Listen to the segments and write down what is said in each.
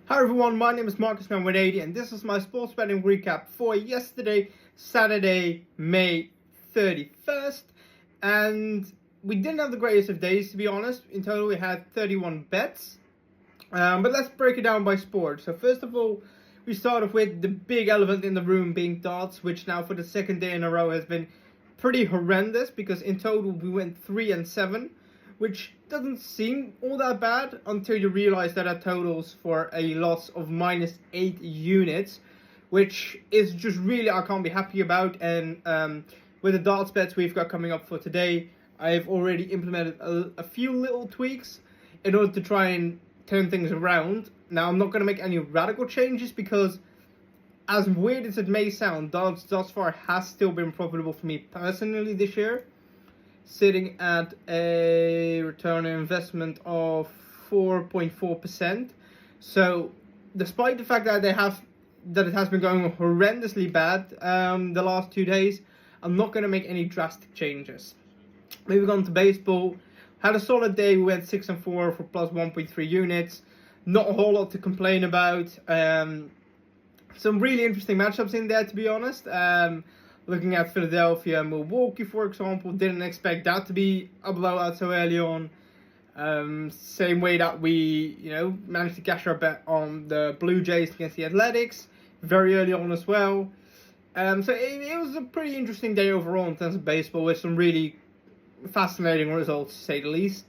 Hi everyone, my name is Marcus9180 and this is my sports betting recap for yesterday, Saturday, May 31st. And we didn't have the greatest of days, to be honest. In total, we had 31 bets. But let's break it down by sport. So first of all, we start off with the big elephant in the room being darts, which now for the second day in a row has been pretty horrendous because in total we went 3-7. Which doesn't seem all that bad until you realize that our totals for a loss of -8 units, which is just really I can't be happy about. And with the darts bets we've got coming up for today, I've already implemented a few little tweaks in order to try and turn things around. Now I'm not going to make any radical changes because, as weird as it may sound, darts thus far has still been profitable for me personally this year, sitting at a return on investment of 4.4%. So, despite the fact that it has been going horrendously bad the last 2 days, I'm not going to make any drastic changes. Moving on to baseball, had a solid day. We went 6-4 for plus 1.3 units. Not a whole lot to complain about. Some really interesting matchups in there, to be honest. Looking at Philadelphia and Milwaukee, for example, didn't expect that to be a blowout so early on. Same way that we, managed to cash our bet on the Blue Jays against the Athletics very early on as well. So it was a pretty interesting day overall in terms of baseball, with some really fascinating results, to say the least.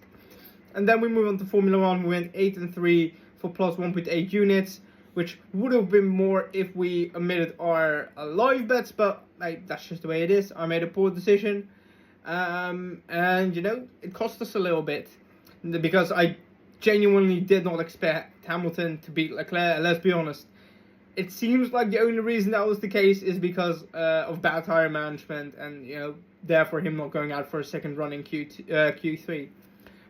And then we move on to Formula One. We went 8-3 for plus 1.8 units, which would have been more if we omitted our live bets, but that's just the way it is. I made a poor decision, and it cost us a little bit because I genuinely did not expect Hamilton to beat Leclerc. And let's be honest, it seems like the only reason that was the case is because of bad tire management and therefore him not going out for a second run in Q3.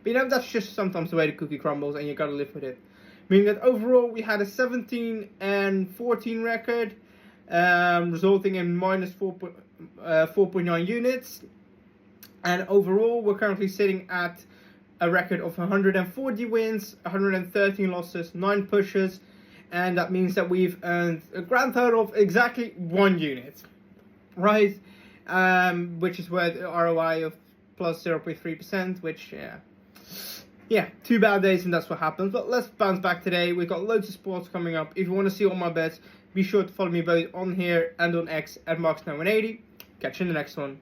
But that's just sometimes the way the cookie crumbles, and you gotta live with it. Meaning that overall we had a 17-14 record, resulting in minus 4.9 units. And overall we're currently sitting at a record of 140 wins, 113 losses, 9 pushes, and that means that we've earned a grand total of exactly 1 unit, right? Which is where the ROI of plus 0.3%, which, yeah, 2 bad days and that's what happens. But let's bounce back today. We've got loads of sports coming up. If you want to see all my bets, be sure to follow me both on here and on X at Marcus9180. Catch you in the next one.